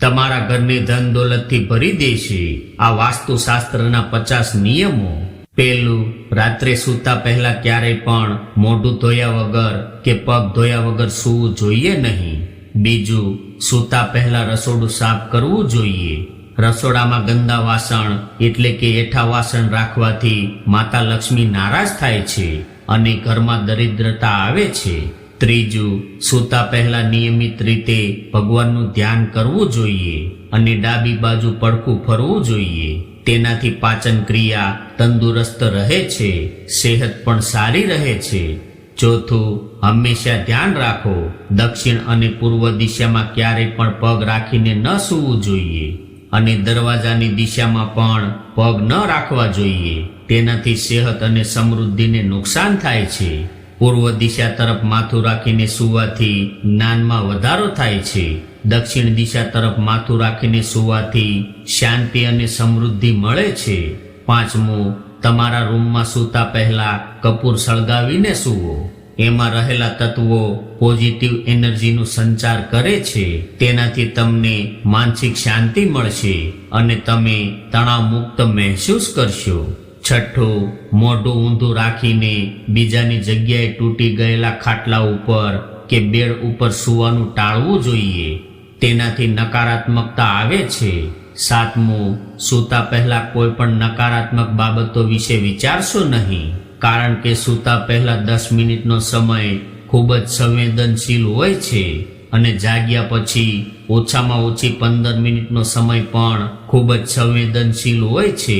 તમારા ઘરને ધન દોલતથી ભરી દેશે. આ વાસ્તુશાસ્ત્રના 50 નિયમો. પહેલું, રાત્રે સૂતા પહેલા ક્યારેય પણ મોઢું ધોયા વગર કે પગ ધોયા વગર સૂવું જોઈએ નહીં. બીજું, સૂતા પહેલા રસોડું સાફ કરવું જોઈએ. રસોડામાં ગંદા વાસણ એટલે કે એઠા વાસણ રાખવાથી માતા લક્ષ્મી નારાજ થાય છે અને ઘરમાં દરિદ્રતા આવે છે. ત્રીજું, સૂતા પહેલા નિયમિત રીતે ભગવાનનું ધ્યાન કરવું જોઈએ અને ડાબી બાજુ પડખું ફરવું જોઈએ. તેનાથી પાચન ક્રિયા તંદુરસ્ત રહે છે, સેહત પણ સારી રહે છે. ચોથું, હંમેશા ધ્યાન રાખો, દક્ષિણ અને પૂર્વ દિશામાં ક્યારેય પણ પગ રાખીને ન સૂવું જોઈએ અને દરવાજાની દિશામાં પણ પગ ન રાખવા જોઈએ. તેનાથી સેહત અને સમૃદ્ધિને નુકસાન થાય છે. પૂર્વ દિશા તરફ માથું રાખીને સૂવાથી જ્ઞાનમાં વધારો થાય છે. દક્ષિણ દિશા તરફ માથું રાખીને સૂવાથી શાંતિ અને સમૃદ્ધિ મળે છે. પાંચમું, તમારા રૂમમાં સૂતા પહેલા કપૂર સળગાવીને સૂવો. એમાં રહેલા તત્વો પોઝિટિવ એનર્જીનું સંચાર કરે છે. તેનાથી તમને માનસિક શાંતિ મળશે અને તમે તણાવ મુક્ત મહેસૂસ કરશો. છઠ્ઠું, મોઢું ઊંધું રાખીને બીજાની જગ્યાએ તૂટી ગયેલા ખાટલા ઉપર કે બેડ ઉપર સૂવાનું ટાળવું જોઈએ. તેનાથી નકારાત્મકતા આવે છે. સાતમું, સૂતા પહેલા કોઈ પણ નકારાત્મક બાબતો વિશે વિચારશો નહીં, કારણ કે સૂતા પહેલા 10 મિનિટનો સમય ખૂબ જ સંવેદનશીલ હોય છે અને જાગ્યા પછી ઓછામાં ઓછી 15 મિનિટનો સમય પણ ખૂબ જ સંવેદનશીલ હોય છે.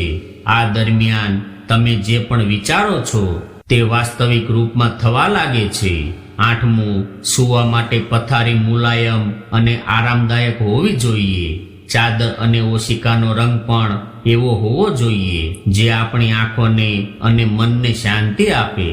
આ દરમિયાન તમે જે પણ વિચારો છો તે વાસ્તવિક રૂપમાં થવા લાગે છે. આઠમું, સૂવા માટે પથારી મુલાયમ અને આરામદાયક હોવી જોઈએ. ચાદર અને ઓશિકાનો રંગ પણ એવો હોવો જોઈએ જે આપણી આંખોને અને મનને શાંતિ આપે.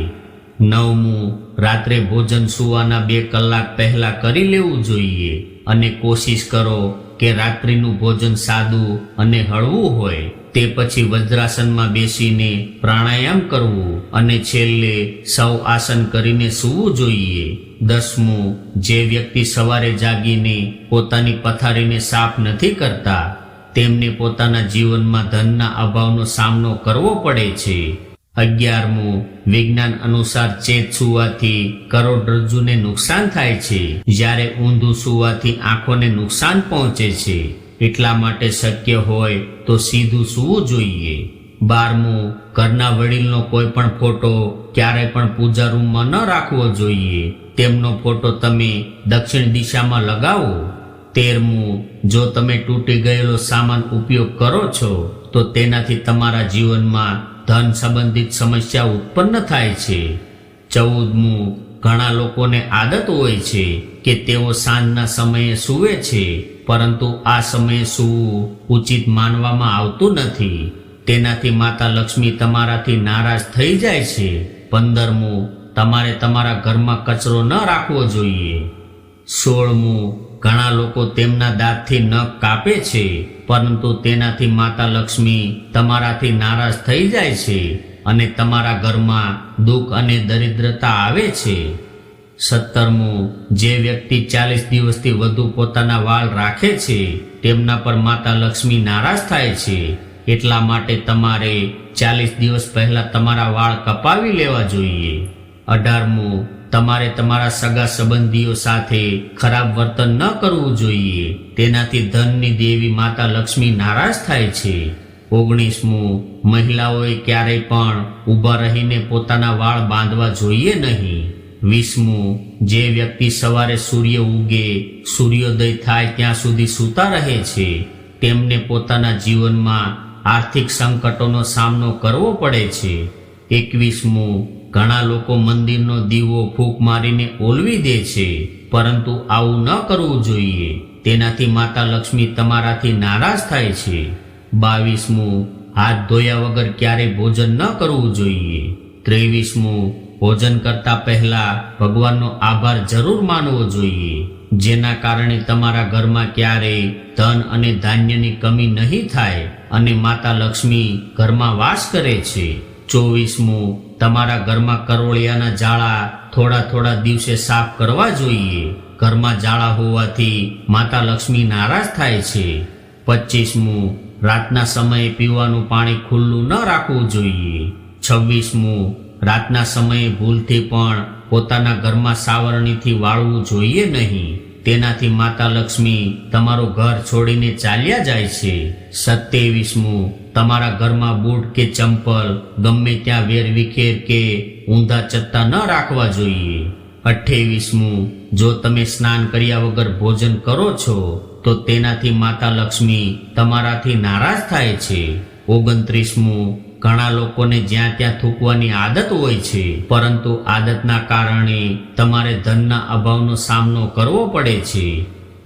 નવમું, રાત્રે ભોજન સૂવાના 2 કલાક પહેલા કરી લેવું જોઈએ અને કોશિશ કરો કે રાત્રિનું ભોજન સાદું અને હળવું હોય. તે પછી વજ્રાસનમાં બેસીને પ્રાણાયામ કરવું અને છેલ્લે સૌ આસન કરીને સૂવું જોઈએ. 10મું, જે વ્યક્તિ સવારે જાગીને પોતાની પથારીને સાફ નથી કરતા તેમને પોતાના જીવનમાં ધનના અભાવનો સામનો કરવો પડે છે. 11મું, વિજ્ઞાન અનુસાર ચેત સૂવાથી કરોડરજ્જુને નુકસાન થાય છે, જ્યારે ઊંધું સૂવાથી આંખોને નુકસાન પહોંચે છે. એટલા માટે શક્ય હોય તો સીધું સૂવું જોઈએ. 12મું, ઘરના વડીલનો કોઈ પણ ફોટો ક્યારેય પણ પૂજા રૂમમાં ન રાખવો જોઈએ. તેમનો ફોટો તમે દક્ષિણ દિશામાં લગાવો. 13મું, જો તમે તૂટી ગયેલો સામાન ઉપયોગ કરો છો તો તેનાથી તમારા જીવનમાં ધન સંબંધિત સમસ્યા ઉત્પન્ન થાય છે. 14મું, ઘણા લોકોને આદત હોય છે કે તેઓ સાંજના સમયે સૂવે છે, પરંતુ આ સમયે સૂવું ઉચિત માનવામાં આવતું નથી. તેનાથી માતા લક્ષ્મી તમારાથી નારાજ થઈ જાય છે. 15મું, તમારે તમારા ઘરમાં કચરો ન રાખવો જોઈએ. 16મું, ઘણા લોકો તેમના દાંતથી નખ કાપે છે, પરંતુ તેનાથી માતા લક્ષ્મી તમારાથી નારાજ થઈ જાય છે અને તમારા ઘરમાં દુઃખ અને દરિદ્રતા આવે છે. 17મું, જે વ્યક્તિ 40 દિવસથી વધુ પોતાના વાળ રાખે છે તેમના પર માતા લક્ષ્મી નારાજ થાય છે. એટલા માટે તમારે 40 દિવસ પહેલા તમારા વાળ કપાવી લેવા જોઈએ. 18મું, તમારે તમારા સગા સંબંધીઓ સાથે ખરાબ વર્તન ન કરવું જોઈએ. તેનાથી ધનની દેવી માતા લક્ષ્મી નારાજ થાય છે. 19મું, મહિલાઓએ ક્યારેય પણ ઊભા રહીને પોતાના વાળ બાંધવા જોઈએ નહીં. 20મું, જે વ્યક્તિ સવારે સૂર્ય ઉગે સૂર્યોદય થાય ત્યાં સુધી સૂતા રહે છે તેમને પોતાના જીવનમાં આર્થિક સંકટોનો સામનો કરવો પડે છે. 21મું, ઘણા લોકો મંદિરનો દીવો ફૂંક મારીને ઓલવી દે છે, પરંતુ આવું ન કરવું જોઈએ. તેનાથી માતા લક્ષ્મી તમારાથી નારાજ થાય છે. 22મું, હાથ ધોયા વગર ક્યારેય ભોજન ન કરવું જોઈએ. 23મું, ભોજન કરતા પહેલા ભગવાનનો આભાર જરૂર માનવો જોઈએ, જેના કારણે તમારા ઘરમાં ક્યારેય ધન અને ધાન્યની કમી નહીં થાય અને માતા લક્ષ્મી ઘરમાં વાસ કરે છે. 24મું, તમારા ઘરમાં કરોળિયાના જાળા થોડા દિવસે સાફ કરવા જોઈએ, ઘરમાં જાળા હોવાથી માતા લક્ષ્મી નારાજ થાય છે. 25મું, રાતના સમયે પીવાનું પાણી ખુલ્લું ન રાખવું જોઈએ. 26મું, રાતના સમયે ભૂલથી પણ પોતાના ઘરમાં સાવરણીથી વાળવું જોઈએ નહીં. તેનાથી માતા લક્ષ્મી તમારું ઘર છોડીને ચાલ્યા જાય છે. 27મું, તમારા ઘરમાં બૂટ કે ચંપલ ગમે ત્યાં વેરવિખેર કે ઊંધા ચત્તા ન રાખવા જોઈએ. 28મું, જો તમે સ્નાન કર્યા વગર ભોજન કરો છો તો તેનાથી માતા લક્ષ્મી તમારાથી નારાજ થાય છે. 29મું, ઘણા લોકોને જ્યાં ત્યાં થૂકવાની આદત હોય છે, પરંતુ આદતના કારણે તમારે ધનના અભાવનો સામનો કરવો પડે છે.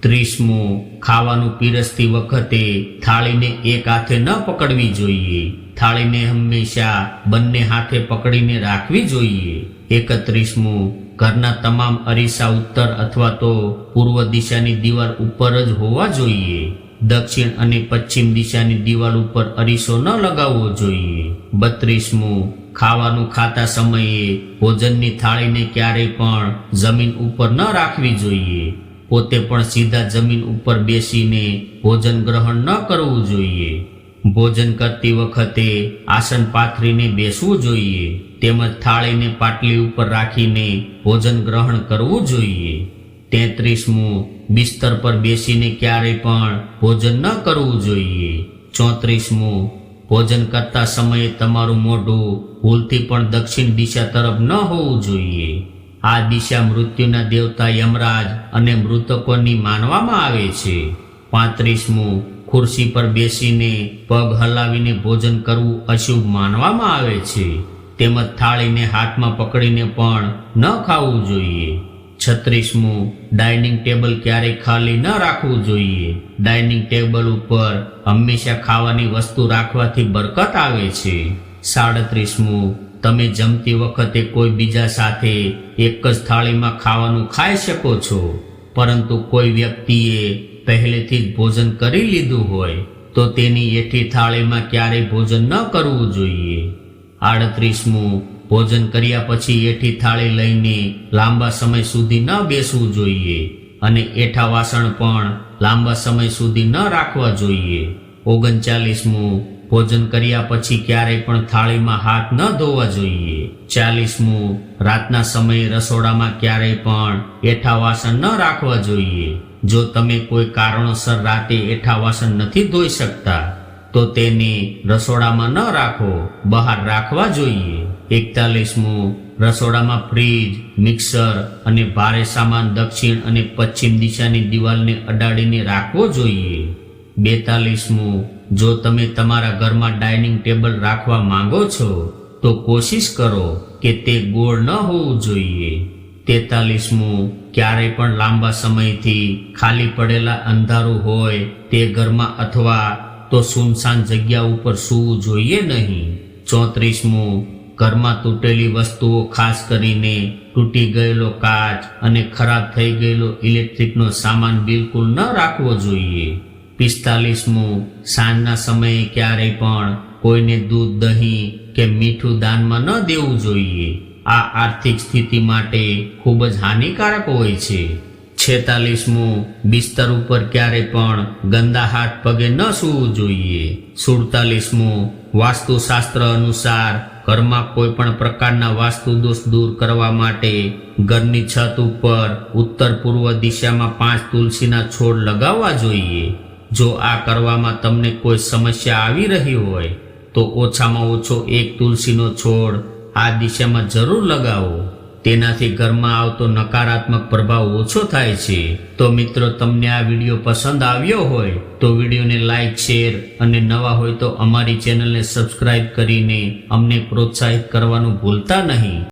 30મું, ખાવાનું પીરસતી વખતે થાળીને એક હાથે ન પકડવી જોઈએ. થાળીને હંમેશા બંને હાથે પકડીને રાખવી જોઈએ. 31મું, ઘરના તમામ અરીસા ઉત્તર અથવા તો પૂર્વ દિશાની દિવાલ ઉપર જ હોવા જોઈએ. દક્ષિણ અને પશ્ચિમ દિશાની દિવાલ ઉપર અરીસો ન લગાવવો જોઈએ. 32મું, ખાવાનું ખાતા સમયે ભોજનની થાળીને ક્યારેય પણ જમીન ઉપર ન રાખવી જોઈએ. પોતે પણ સીધા જમીન ઉપર બેસીને ભોજન ગ્રહણ ન કરવું જોઈએ. ભોજન કરતી વખતે આસન પાથરીને બેસવું જોઈએ, તેમજ થાળીને પાટલી ઉપર રાખીને ભોજન ગ્રહણ કરવું જોઈએ. 33મું, બિસ્તર પર બેસીને ક્યારેય પણ ભોજન ન કરવું જોઈએ. 34મું, ભોજન કરતા સમયે તમારું મોઢું ભૂલથી પણ દક્ષિણ દિશા તરફ ન હોવું જોઈએ. આ દિશા મૃત્યુના દેવતા યમરાજ અને મૃતકોની માનવામાં આવે છે. 35મું, ખુરશી પર બેસીને પગ હલાવીને ભોજન કરવું અશુભ માનવામાં આવે છે, તેમજ થાળીને હાથમાં પકડીને પણ ન ખાવું જોઈએ. 36મું, ડાઇનિંગ ટેબલ ક્યારેય ખાલી ન રાખવું જોઈએ. ડાઇનિંગ ટેબલ ઉપર હંમેશા ખાવાની વસ્તુ રાખવાથી બરકત આવે છે. 37મું, તમે જમતી વખતે કોઈ બીજા સાથે એક જ થાળીમાં ખાવાનું ખાઈ શકો છો, પરંતુ કોઈ વ્યક્તિએ પહેલેથી જ ભોજન કરી લીધું હોય તો તેની એઠી થાળીમાં ક્યારેય ભોજન ન કરવું જોઈએ. 38મું, ભોજન કર્યા પછી એઠી થાળી લઈને લાંબા સમય સુધી ન બેસવું જોઈએ અને એઠા વાસણ પણ લાંબા સમય સુધી ન રાખવા જોઈએ. 39મું, ભોજન કર્યા પછી ક્યારેય પણ થાળીમાં હાથ ન ધોવા જોઈએ. 40મું, રાતના સમયે રસોડામાં ક્યારેય પણ એઠા વાસણ ન રાખવા જોઈએ. જો તમે કોઈ કારણોસર રાતે એઠા વાસણ નથી ધોઈ શકતા તો તેને રસોડામાં ન રાખો, બહાર રાખવા જોઈએ. 41મું, રસોડામાં ફ્રીજ, મિક્સર અને ભારે સામાન દક્ષિણ અને પશ્ચિમ દિશાની દિવાલને અડાડીને રાખવો જોઈએ. 42મું, જો તમે તમારા ઘરમાં ડાઇનિંગ ટેબલ રાખવા માંગો છો તો કોશિશ કરો કે તે ગોળ ન હોવું જોઈએ. 43મું, ક્યારેય પણ લાંબા સમયથી ખાલી પડેલા અંધારું હોય તે ઘરમાં અથવા તો સુનસાન જગ્યા ઉપર સૂવું જોઈએ નહીં. 34મું, ઘરમાં તૂટેલી વસ્તુઓ, ખાસ કરીને તૂટી ગયેલો કાચ અને ખરાબ થઈ ગયેલો ઇલેક્ટ્રિકનો સામાન બિલકુલ ન રાખવો જોઈએ. 45મું, સાંજના સમયે ક્યારેય પણ કોઈને દૂધ, દહીં કે મીઠું દાનમાં ન દેવું જોઈએ. આ આર્થિક સ્થિતિ માટે ખૂબ જ હાનિકારક હોય છે. 46મું, બિસ્તર ઉપર ક્યારેય પણ ગંદા હાથ પગે ન સૂવું જોઈએ. 47મું, વાસ્તુશાસ્ત્ર અનુસાર ઘરમાં કોઈ પણ પ્રકારના વાસ્તુ દોષ દૂર કરવા માટે ઘરની છત ઉપર ઉત્તર પૂર્વ દિશામાં 5 તુલસીના છોડ લગાવવા જોઈએ. જો આ કરવામાં તમને કોઈ સમસ્યા આવી રહી હોય તો ઓછામાં ઓછો 1 તુલસીનો છોડ આ દિશામાં જરૂર લગાવો. તેનાથી ઘરમાં આવતો નકારાત્મક પ્રભાવ ઓછો થાય છે. તો મિત્રો, તમને આ વિડીયો પસંદ આવ્યો હોય તો વિડીયોને લાઈક, શેર અને નવા હોય તો અમારી ચેનલને સબસ્ક્રાઇબ કરીને અમને પ્રોત્સાહિત કરવાનું ભૂલતા નહીં.